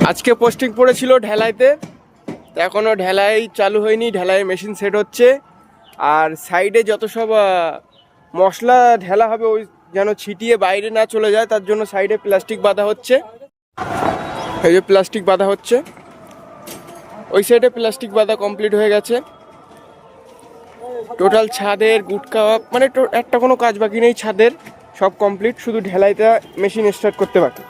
আজকে পোস্টিং পড়েছিল ঢালাইতে, এখনো ঢালাই চালু হয়নি, ঢালাই মেশিন সেট হচ্ছে। আর সাইডে যত সব মশলা ঢালা হবে ওই যেন ছিটিয়ে বাইরে না চলে যায়, তার জন্য সাইডে প্লাস্টিক বাঁধা হচ্ছে। এই যে প্লাস্টিক বাঁধা হচ্ছে, ওই সাইডে প্লাস্টিক বাঁধা কমপ্লিট হয়ে গেছে। টোটাল ছাদের গুটকা মানে একটা কোনো কাজ বাকি নেই, ছাদের সব কমপ্লিট, শুধু ঢালাইটা মেশিন স্টার্ট করতে বাকি।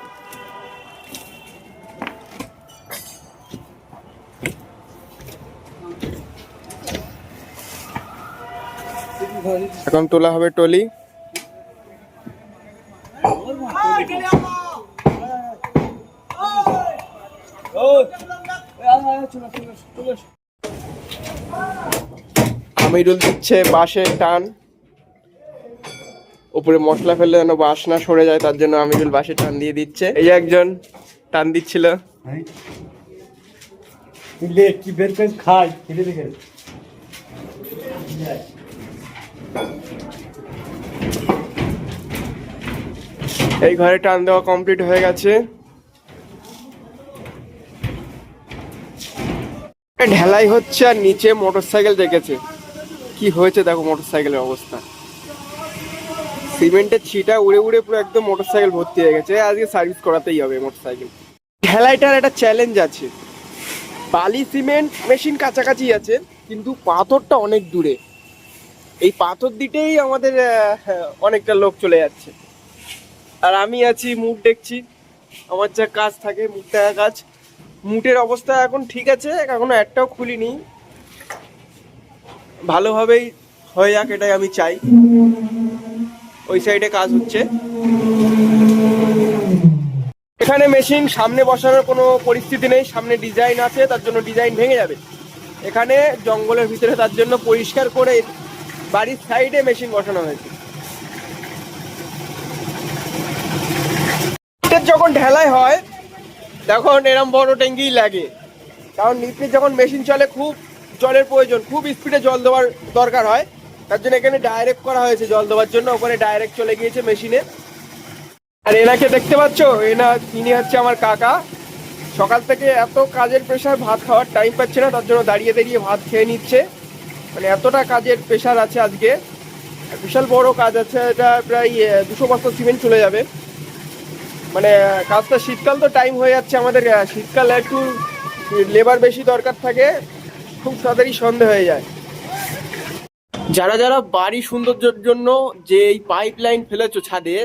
এখন তোলা হবে টলি। আমিরুল দিচ্ছে বাঁশের টান, উপরে মশলা ফেললে যেন বাঁশ না সরে যায়, তার জন্য আমিরুল বাঁশের টান দিয়ে দিচ্ছে। এই যে একজন টান দিচ্ছিল। এই ঘরে টান দেওয়া কমপ্লিট হয়ে গেছে। ঢালাই হচ্ছে আর নিচে মোটরসাইকেল রেখেছে। কি হয়েছে দেখো মোটরসাইকেলের অবস্থা, সিমেন্টের ছিটা উড়ে উড়ে পুরো একদম মোটরসাইকেল ভর্তি হয়ে গেছে। আজকে সার্ভিস করাতেই হবে মোটরসাইকেল। ঢালাইটার একটা চ্যালেঞ্জ আছে, বালি সিমেন্ট মেশিন কাছাকাছি আছে কিন্তু পাথরটা অনেক দূরে। এই পাথর দিতেই আমাদের অনেকটা লোক চলে যাচ্ছে, আর আমি আছি মুখ দেখছি। আমার যা কাজ থাকে মুখ দেখা কাজ। মুটের অবস্থা এখন ঠিক আছে, এখনো একটাও খুলিনি, ভালোভাবেই হয়ে যাক এটাই আমি চাই। ওই সাইডে কাজ হচ্ছে। এখানে মেশিন সামনে বসানোর কোনো পরিস্থিতি নেই, সামনে ডিজাইন আছে, তার জন্য ডিজাইন ভেঙে যাবে। এখানে জঙ্গলের ভিতরে, তার জন্য পরিষ্কার করে বাড়ির সাইডে মেশিন বসানো হয়েছে। যখন ঢালাই হয় তখন এরম বড় ট্যাঙ্কি লাগে, কারণ নিচে যখন মেশিন চলে খুব জলের প্রয়োজন, খুব স্পিডে জল দেওয়ার দরকার হয়, তার জন্য এখানে ডাইরেক্ট করা হয়েছে জল দেওয়ার জন্য। ওখানে ডাইরেক্ট চলে গিয়েছে মেশিনে। আর এনাকে দেখতে পাচ্ছ, ইনি হচ্ছে আমার কাকা। সকাল থেকে এত কাজের প্রেশার, ভাত খাওয়ার টাইম পাচ্ছে না, তার জন্য দাঁড়িয়ে দাঁড়িয়ে ভাত খেয়ে নিচ্ছে। মানে এতটা কাজের প্রেশার আছে আজকে, বিশাল বড় কাজ আছে। এটা প্রায় 200 বস্তা সিমেন্ট চলে যাবে। মানে কাজটা শীতকাল তো টাইম হয়ে যাচ্ছে আমাদের, শীতকালে একটু লেবার বেশি দরকার থাকে, খুব তাড়াতাড়ি সন্ধে হয়ে যায়। যারা যারা বাড়ি সৌন্দর্যের জন্য যে এই পাইপ লাইন ফেলেছো ছাদে,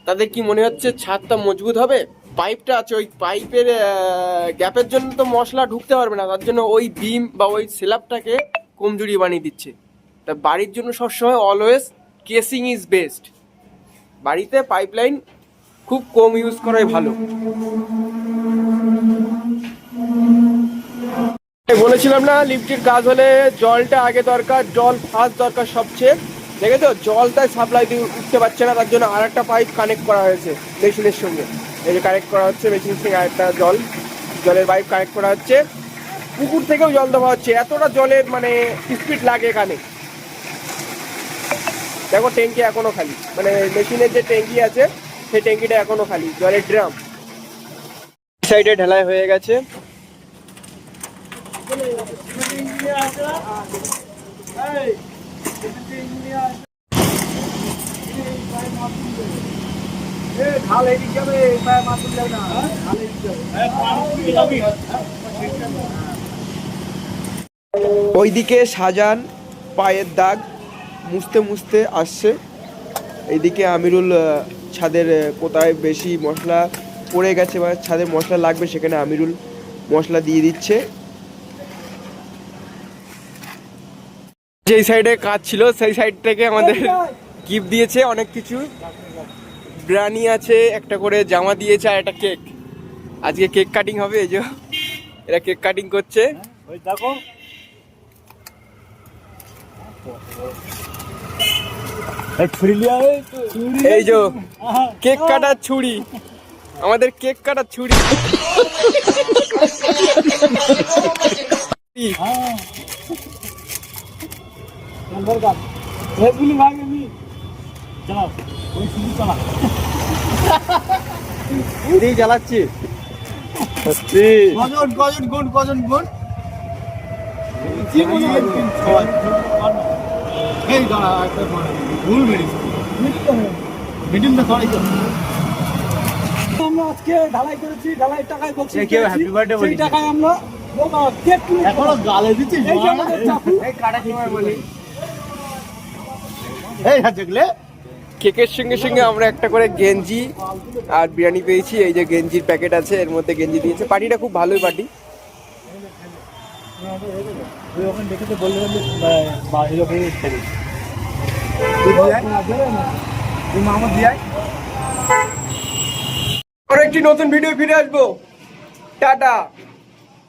তাদের কি মনে হচ্ছে ছাদটা মজবুত হবে? পাইপটা আছে, ওই পাইপের গ্যাপের জন্য তো মশলা ঢুকতে পারবে না, তার জন্য ওই বিম বা ওই স্ল্যাবটাকে কমজোরি বানিয়ে দিচ্ছে। তা বাড়ির জন্য সবসময় অলওয়েজ কেসিং ইজ বেস্ট। বাড়িতে পাইপ লাইন খুব কম ইউজ করাই ভালো। বলেছিলাম না লিফটের কাজ হলে জলটা আগে দরকার, জল ফার্স্ট দরকার সবচেয়ে। দেখেছো জলটাই সাপ্লাই দিয়ে উঠতে পারছে না, তার জন্য আর একটা পাইপ কানেক্ট করা হয়েছে মেশিনের সঙ্গে। এই যে কানেক্ট করা হচ্ছে মেশিনের সঙ্গে আরেকটা জলের পাইপ কানেক্ট করা হচ্ছে। পুকুর থেকেও জল দেওয়া হচ্ছে, এতটা জলের মানে স্পিড লাগে এখানে। দেখো ট্যাঙ্কি এখনো খালি, মানে মেশিনের যে ট্যাঙ্কি আছে সেই ট্যাঙ্কিটা এখনো খালি, জলের ড্রাম। সাইডে ঢালাই হয়ে গেছে। ওইদিকে সাজান পায়ের দাগ মুছতে মুছতে আসছে, এইদিকে আমিরুল ছাদের কোথায় বেশি মশলা পড়ে গেছে বা ছাদে মশলা লাগবে সেখানে আমিরুল মশলা দিয়ে দিচ্ছে। যেই সাইডে কাজ ছিল সেই সাইড থেকে আমাদের গিফট দিয়েছে অনেক কিছু। ব্রানি আছে, একটা করে জামা দিয়েছে, আর একটা কেক। আজকে কেক কাটিং হবে, এই যে এরা কেক কাটিং করছে। দেখো এই যে কেক কাটার ছুরি, আমাদের কেক কাটার ছুরি। চালাচ্ছি কজন গুণ এই দাঁড়া একটা ভুল বেরিয়েছে মিডিল না সরাই তো আমরা আজকে ঢালাই করেছি, ঢালাই টাকায় বক্সিং কেউ happy birthday সেই বলেছে। টাকায় আমরা কেক কিনে এখনো গালে দিচ্ছিস এই যে আমাদের চাকু এই কাটা সময় বলি এই হাত দেখলে কেকের সঙ্গে সঙ্গে আমরা একটা করে গেঞ্জি আর বিরিয়ানি পেয়েছি। এই যে গেঞ্জির প্যাকেট আছে, এর মধ্যে গেঞ্জি দিয়েছে। পার্টিটা খুব ভালোই পার্টি। তুই ওখানে দেখে তো বললে বাইরে করে খেলি তুই মামা দিয়াই আর একটি নতুন ভিডিও ফিরে আসবো। টাটা।